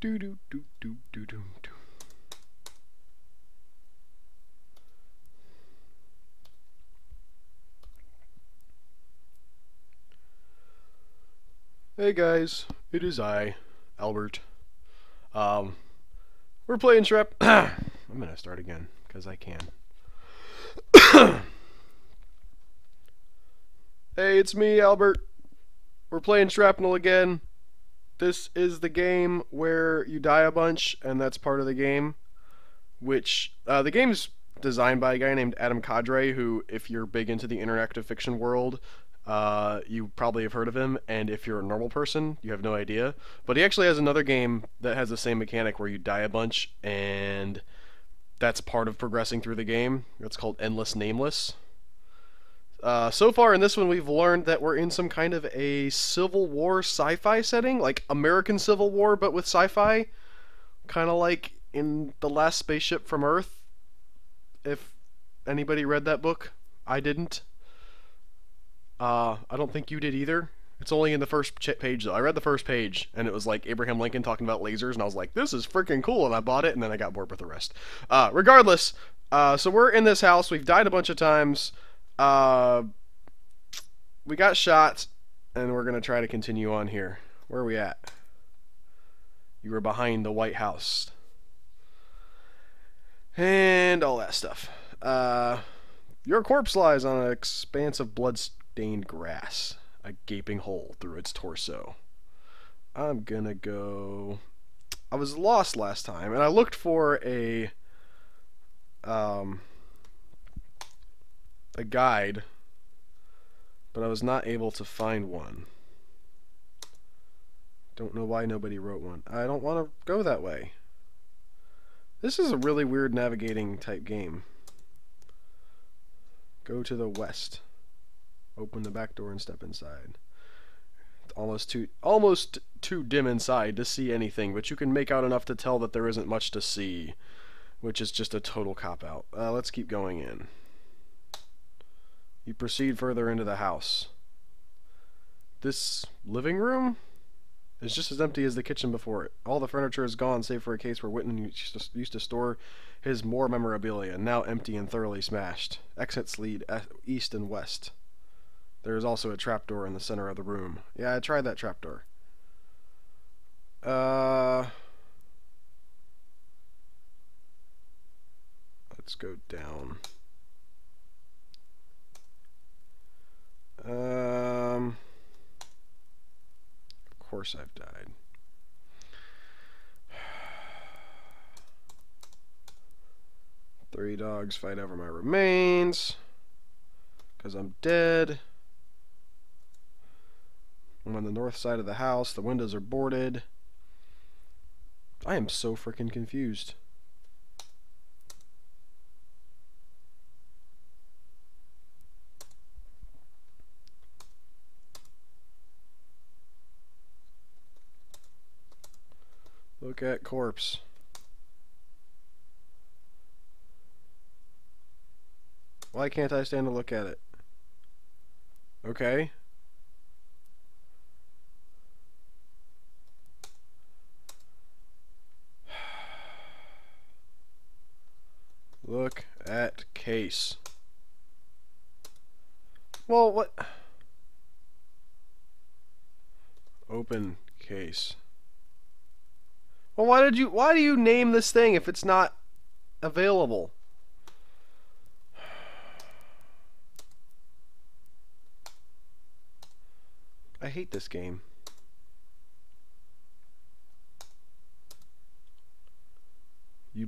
Do do do do do do do. Hey guys, it is I, Albert. Um, we're playing Shrap. I'm gonna start again because I can. Hey, it's me, Albert. We're playing Shrapnel again. This is the game where you die a bunch, and that's part of the game. Which the game's designed by a guy named Adam Cadre, who, if you're big into the interactive fiction world, you probably have heard of him, and if you're a normal person, you have no idea. But he actually has another game that has the same mechanic where you die a bunch, and that's part of progressing through the game. It's called Endless Nameless. So far in this one, we've learned that we're in some kind of a Civil War sci-fi setting, like American Civil War, but with sci-fi. Kind of like in The Last Spaceship from Earth, if anybody read that book. I didn't. I don't think you did either. It's only in the first page, though. I read the first page, and it was like Abraham Lincoln talking about lasers, and I was like, this is freaking cool, and I bought it, and then I got bored with the rest. Regardless, so we're in this house. We've died a bunch of times. We got shot, and we're going to try to continue on here. Where are we at? You were behind the White House. And all that stuff. Your corpse lies on an expanse of blood-stained grass, a gaping hole through its torso. I'm gonna go... I was lost last time, and I looked for a guide, but I was not able to find one. Don't know why nobody wrote one. I don't want to go that way. This is a really weird navigating type game. Go to the west. Open the back door and step inside. It's almost too dim inside to see anything, but you can make out enough to tell that there isn't much to see, which is just a total cop-out. Let's keep going in. You proceed further into the house. This living room is just as empty as the kitchen before it. All the furniture is gone, save for a case where Whitman used to store his more memorabilia, now empty and thoroughly smashed. Exits lead east and west. There is also a trapdoor in the center of the room. Yeah, I tried that trapdoor. Let's go down. Of course I've died. Three dogs fight over my remains, 'cause I'm dead. I'm on the north side of the house. The windows are boarded. I am so freaking confused. Look at corpse. Why can't I stand to look at it? Okay. Look at case. Well, what? Open case. Well, why do you name this thing if it's not available? I hate this game.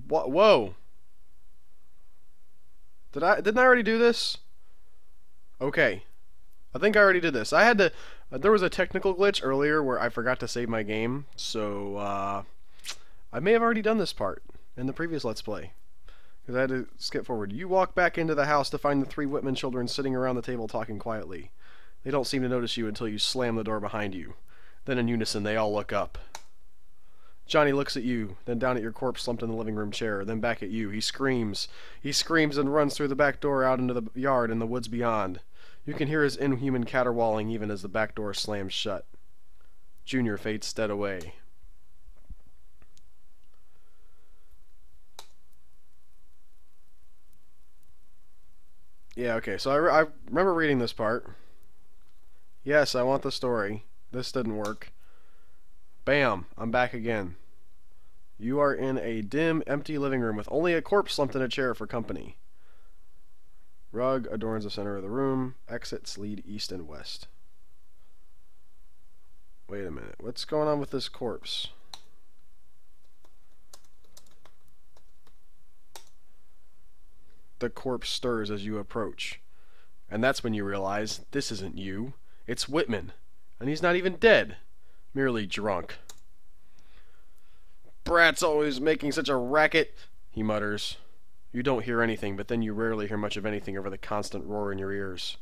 Whoa. Didn't I already do this? Okay. I think I already did this. I had to there was a technical glitch earlier where I forgot to save my game, so I may have already done this part in the previous Let's Play, because I had to skip forward. You walk back into the house to find the three Whitman children sitting around the table talking quietly. They don't seem to notice you until you slam the door behind you. Then in unison, they all look up. Johnny looks at you, then down at your corpse slumped in the living room chair, then back at you. He screams. He screams and runs through the back door out into the yard and the woods beyond. You can hear his inhuman caterwauling even as the back door slams shut. Junior fades dead away. Yeah, okay, so I remember reading this part. Yes, I want the story. This didn't work. Bam, I'm back again. You are in a dim, empty living room with only a corpse slumped in a chair for company. Rug adorns the center of the room. Exits lead east and west. Wait a minute. What's going on with this corpse? The corpse stirs as you approach. And that's when you realize this isn't you. It's Whitman. And he's not even dead. Merely drunk. Brat's always making such a racket, he mutters. You don't hear anything, but then you rarely hear much of anything over the constant roar in your ears.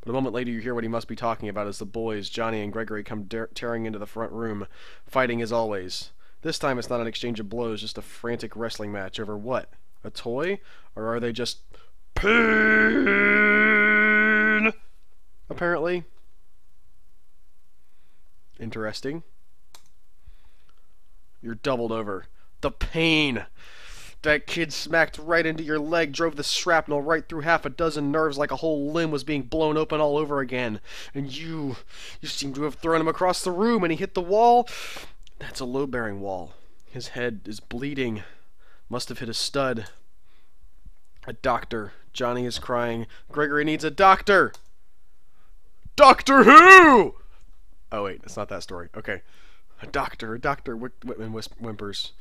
But a moment later you hear what he must be talking about as the boys, Johnny and Gregory, come tearing into the front room, fighting as always. This time it's not an exchange of blows, just a frantic wrestling match over what? A toy? Or are they just pain? Apparently. Interesting. You're doubled over. The pain! That kid smacked right into your leg, drove the shrapnel right through half a dozen nerves like a whole limb was being blown open all over again. And you seem to have thrown him across the room and he hit the wall. That's a load-bearing wall. His head is bleeding. Must have hit a stud. A doctor. Johnny is crying. Gregory needs a doctor! Doctor Who? Oh wait, it's not that story. Okay. A doctor, Whitman whimpers.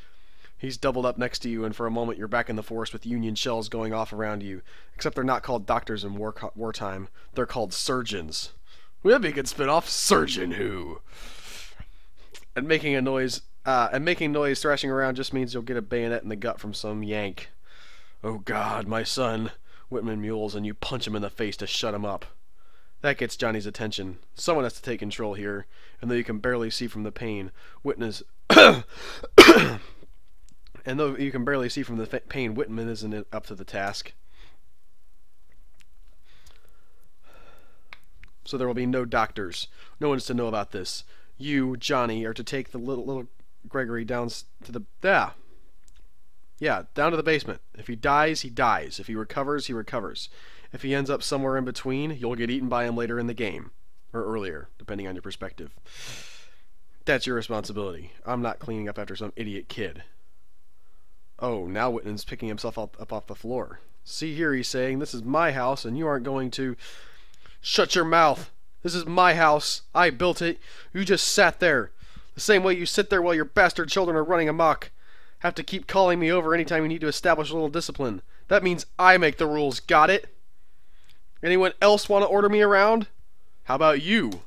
He's doubled up next to you, and for a moment you're back in the forest with Union shells going off around you. Except they're not called doctors in wartime. They're called surgeons. That'd be a good spin-off. Surgeon Who? And making noise thrashing around just means you'll get a bayonet in the gut from some yank. Oh God, my son, Whitman mules, and you punch him in the face to shut him up. That gets Johnny's attention. Someone has to take control here, and though you can barely see from the pain, Whitman isn't up to the task. So there will be no doctors. No one's to know about this. You, Johnny, are to take the little Gregory down to the down to the basement. If he dies, he dies. If he recovers, he recovers. If he ends up somewhere in between, you'll get eaten by him later in the game. Or earlier, depending on your perspective. That's your responsibility. I'm not cleaning up after some idiot kid. Oh, now Whitman's picking himself up off the floor. See here, he's saying, this is my house, and you aren't going to... Shut your mouth! This is my house. I built it. You just sat there. The same way you sit there while your bastard children are running amok. Have to keep calling me over anytime you need to establish a little discipline. That means I make the rules, got it? Anyone else want to order me around? How about you?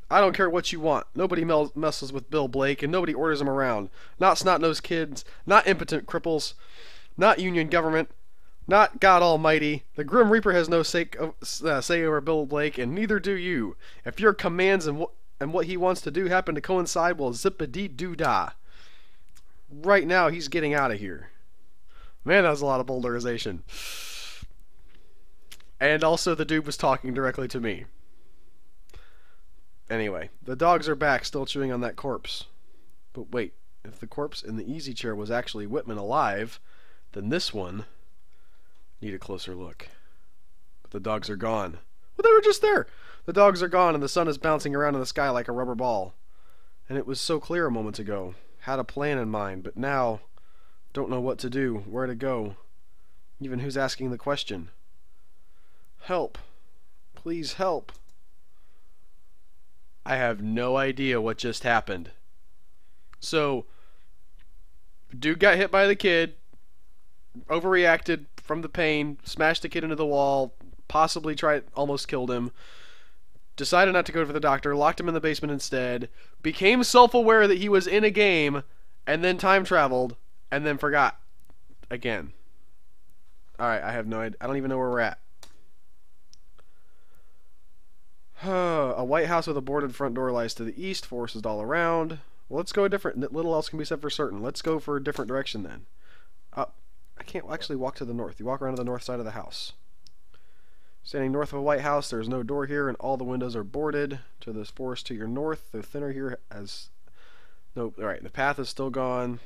I don't care what you want. Nobody messes with Bill Blake, and nobody orders him around. Not snot-nosed kids, not impotent cripples, not Union government, not God Almighty. The Grim Reaper has no say over Bill Blake, and neither do you. If your commands and what he wants to do happen to coincide, well, zip-a-dee-doo-dah. Right now, he's getting out of here. Man, that was a lot of boulderinization. And also, the dude was talking directly to me. Anyway, the dogs are back, still chewing on that corpse. But wait, if the corpse in the easy chair was actually Whitman alive, then this one... need a closer look. But the dogs are gone. Well, they were just there! The dogs are gone, and the sun is bouncing around in the sky like a rubber ball. And it was so clear a moment ago. Had a plan in mind, but now... don't know what to do, where to go. Even who's asking the question. Help. Please help. I have no idea what just happened. So, dude got hit by the kid, overreacted from the pain, smashed the kid into the wall, possibly almost killed him, decided not to go for the doctor, locked him in the basement instead, became self-aware that he was in a game, and then time traveled, and then forgot again. Alright, I have no idea. I don't even know where we're at. A white house with a boarded front door lies to the east, forests all around. Well, let's go a different... little else can be said for certain. Let's go for a different direction then. I can't actually walk to the north. You walk around to the north side of the house. Standing north of a white house, there is no door here, and all the windows are boarded. To this forest to your north, the thinner here as... Nope, alright, the path is still gone.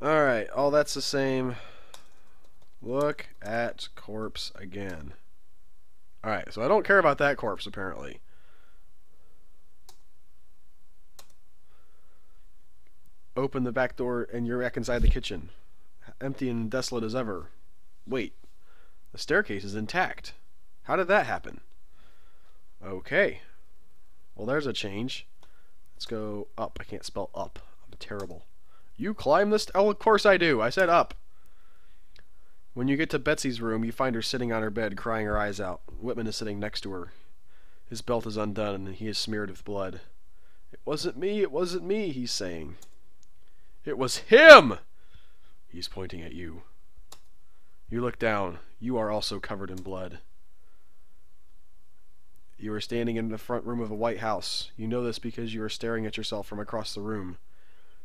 Alright, all that's the same. Look at corpse again. Alright, so I don't care about that corpse, apparently. Open the back door and you're back inside the kitchen. Empty and desolate as ever. Wait, the staircase is intact. How did that happen? Okay. Well, there's a change. Let's go up. I can't spell up. I'm terrible. You climb this? Oh, of course I do. I said up. When you get to Betsy's room, you find her sitting on her bed, crying her eyes out. Whitman is sitting next to her. His belt is undone, and he is smeared with blood. It wasn't me, it wasn't me, he's saying. It was him! He's pointing at you. You look down. You are also covered in blood. You are standing in the front room of a white house. You know this because you are staring at yourself from across the room.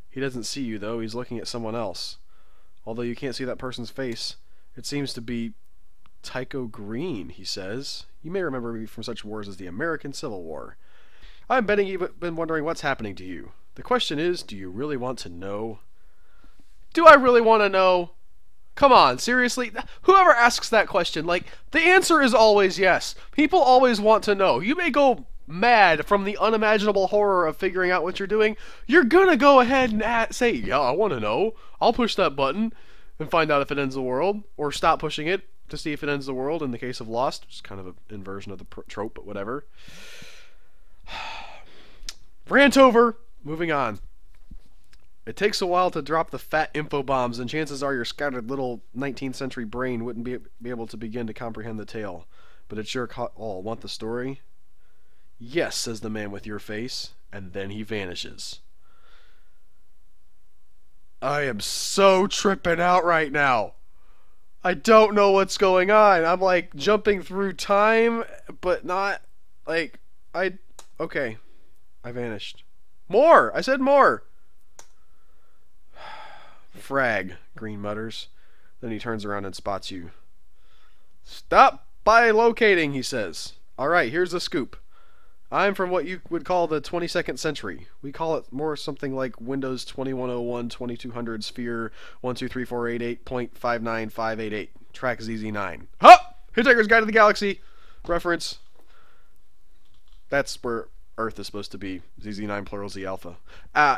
He doesn't see you, though. He's looking at someone else. Although you can't see that person's face, it seems to be Tycho Green, he says. You may remember me from such wars as the American Civil War. I'm betting you've been wondering what's happening to you. The question is, do you really want to know? Do I really want to know? Come on, seriously? Whoever asks that question, like, the answer is always yes. People always want to know. You may go mad from the unimaginable horror of figuring out what you're doing. You're gonna go ahead and say, yeah, I want to know. I'll push that button and find out if it ends the world, or stop pushing it to see if it ends the world in the case of Lost, which is kind of an inversion of the trope, but whatever. Rant over. Moving on. It takes a while to drop the fat info bombs, and chances are your scattered little 19th century brain wouldn't be able to begin to comprehend the tale. But it sure caught all. Want the story? Yes, says the man with your face, and then he vanishes. I am so tripping out right now. I don't know what's going on. I'm like jumping through time, but not like okay. I vanished. More! I said more! Frag, Green mutters. Then he turns around and spots you. Stop by locating, he says. Alright, here's the scoop. I'm from what you would call the 22nd century. We call it more something like Windows 2101 2200 Sphere 1234888.59588. Track ZZ9. Huh! Hitchhiker's Guide to the Galaxy! Reference. That's where Earth is supposed to be. ZZ9 plural Z alpha.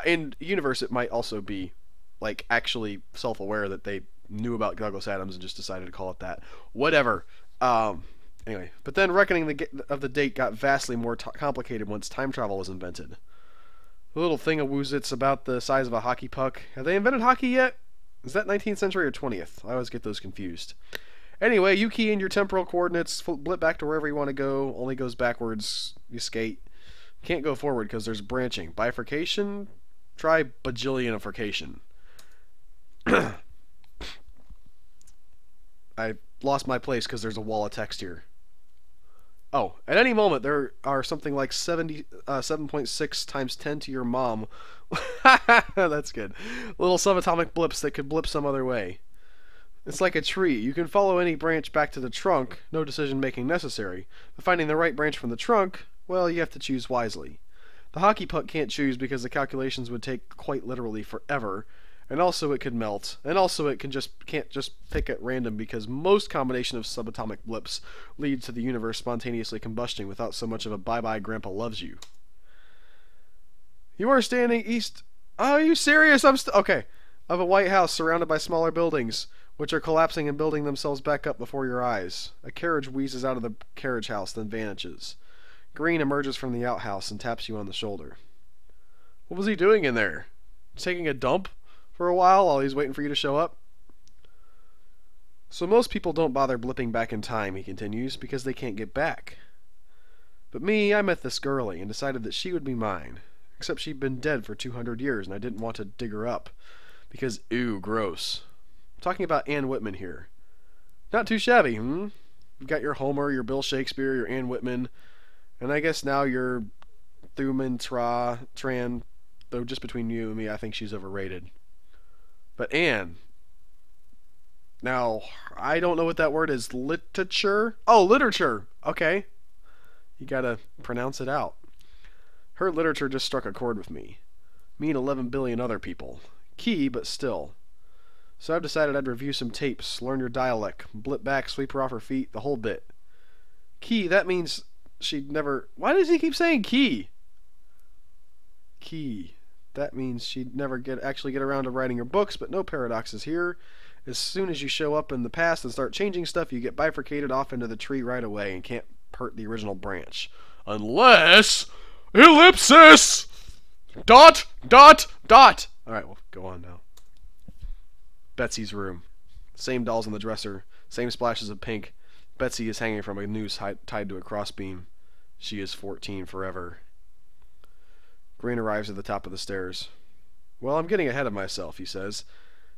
In universe, it might also be like actually self-aware that they knew about Douglas Adams and just decided to call it that. Whatever. Anyway, but then reckoning of the date got vastly more complicated once time travel was invented. The little thing of woozits about the size of a hockey puck. Have they invented hockey yet? Is that 19th century or 20th? I always get those confused. Anyway, you key in your temporal coordinates, flip back to wherever you want to go. Only goes backwards. You skate. Can't go forward because there's branching. Bifurcation? Try bajillionification. I lost my place because there's a wall of text here. Oh, at any moment there are something like 7.6 times 10 to your mom. That's good. Little subatomic blips that could blip some other way. It's like a tree. You can follow any branch back to the trunk, no decision making necessary. But finding the right branch from the trunk, well, you have to choose wisely. The hockey puck can't choose because the calculations would take quite literally forever. And also it could melt, and also it can't just pick at random because most combination of subatomic blips lead to the universe spontaneously combusting without so much of a bye-bye Grandpa loves you. You are standing east... Oh, are you serious? Okay. Of a white house surrounded by smaller buildings, which are collapsing and building themselves back up before your eyes. A carriage wheezes out of the carriage house, then vanishes. Green emerges from the outhouse and taps you on the shoulder. What was he doing in there? Taking a dump? For a while he's waiting for you to show up? So most people don't bother blipping back in time, he continues, because they can't get back. But me, I met this girlie and decided that she would be mine. Except she'd been dead for 200 years and I didn't want to dig her up. Because, ew, gross. I'm talking about Anne Whitman here. Not too shabby, hmm? You've got your Homer, your Bill Shakespeare, your Anne Whitman, and I guess now your Thuman Tran, though just between you and me, I think she's overrated. But Anne. Now, I don't know what that word is. Literature? Oh, literature. Okay. You gotta pronounce it out. Her literature just struck a chord with me. Me and 11 billion other people. Key, but still. So I've decided I'd review some tapes, learn your dialect, blip back, sweep her off her feet, the whole bit. Key, that means she'd never... Why does he keep saying key? Key. That means she'd never actually get around to writing her books, but no paradoxes here. As soon as you show up in the past and start changing stuff, you get bifurcated off into the tree right away and can't hurt the original branch. Unless... Ellipsis! Dot, dot, dot! Alright, we'll go on now. Betsy's room. Same dolls on the dresser. Same splashes of pink. Betsy is hanging from a noose tied to a crossbeam. She is 14 forever. Green arrives at the top of the stairs. Well, I'm getting ahead of myself, he says.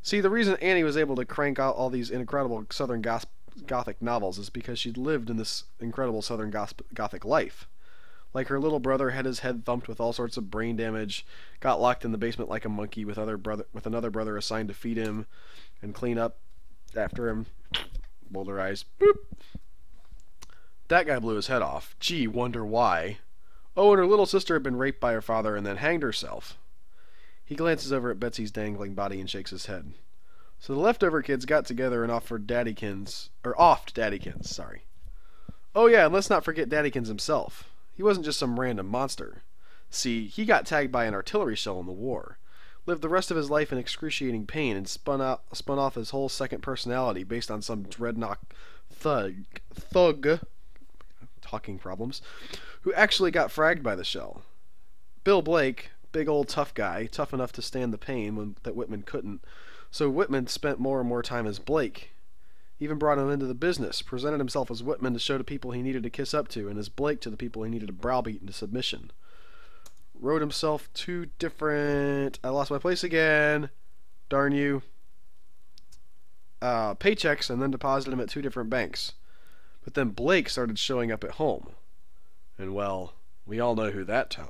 See, the reason Annie was able to crank out all these incredible Southern Gothic novels is because she'd lived in this incredible Southern Gothic life. Like her little brother had his head thumped with all sorts of brain damage, got locked in the basement like a monkey with another brother assigned to feed him and clean up after him. Boulder eyes. Boop. That guy blew his head off. Gee, wonder why. Oh, and her little sister had been raped by her father and then hanged herself. He glances over at Betsy's dangling body and shakes his head. So the leftover kids got together and offed Daddykins, sorry. Oh yeah, and let's not forget Daddykins himself. He wasn't just some random monster. See, he got tagged by an artillery shell in the war, lived the rest of his life in excruciating pain, and spun off his whole second personality based on some dreadnought thug, talking problems, who actually got fragged by the shell. Bill Blake, big old tough guy, tough enough to stand the pain that Whitman couldn't, so Whitman spent more and more time as Blake. Even brought him into the business, presented himself as Whitman to show to people he needed to kiss up to, and as Blake to the people he needed to browbeat into submission. Wrote himself 2 different... I lost my place again. Darn you. Paychecks, and then deposited him at 2 different banks. But then Blake started showing up at home. And well, we all know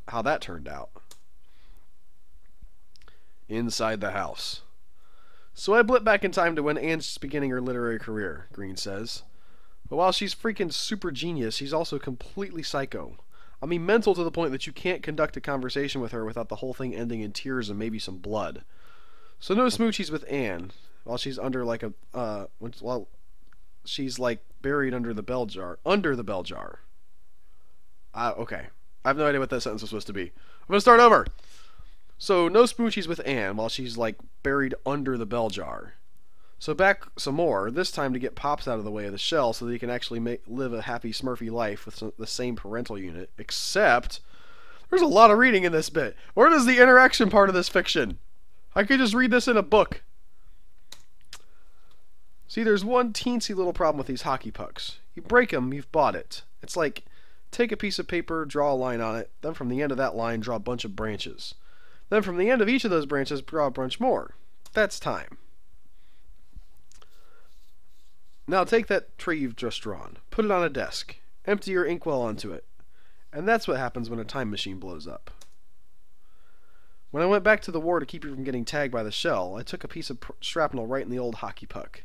how that turned out. Inside the house. So I blip back in time to when Anne's beginning her literary career, Green says. But while she's freaking super genius, she's also completely psycho. I mean, mental to the point that you can't conduct a conversation with her without the whole thing ending in tears and maybe some blood. So no smoochies with Anne, while she's under like while she's like buried under the bell jar. Under the bell jar. Okay. I have no idea what that sentence was supposed to be. I'm gonna start over! So, no smoochies with Anne while she's, like, buried under the bell jar. So back some more, this time to get Pops out of the way of the shell so that he can actually live a happy Smurfy life with the same parental unit, except there's a lot of reading in this bit. Where does the interaction part of this fiction? I could just read this in a book. See, there's one teensy little problem with these hockey pucks. You break them, you've bought it. It's like, take a piece of paper, draw a line on it, then from the end of that line, draw a bunch of branches. Then from the end of each of those branches, draw a bunch more. That's time. Now take that tree you've just drawn, put it on a desk, empty your inkwell onto it, and that's what happens when a time machine blows up. When I went back to the war to keep you from getting tagged by the shell, I took a piece of shrapnel right in the old hockey puck,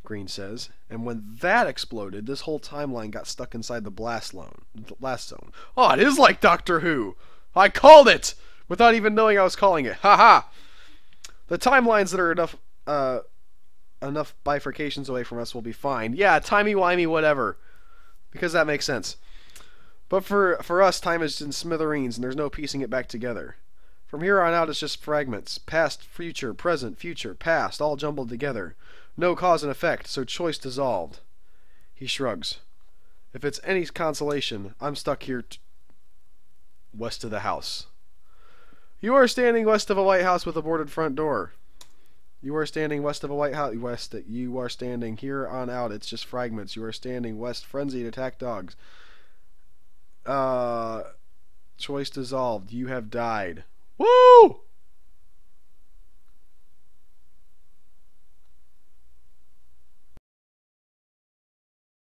Green says, and when that exploded, this whole timeline got stuck inside the blast zone. Oh, it is like Doctor Who! I called it! Without even knowing I was calling it. Ha ha! The timelines that are enough bifurcations away from us will be fine. Yeah, timey-wimey, whatever. Because that makes sense. But for us, time is in smithereens, and there's no piecing it back together. From here on out, it's just fragments. Past, future, past, all jumbled together. No cause and effect, so choice dissolved. He shrugs. If it's any consolation, I'm stuck here west of the house. You are standing west of a white house with a boarded front door. You are standing west of a white house. You are standing here on out. It's just fragments. You are standing west. Frenzied attack dogs. Choice dissolved. You have died. Woo!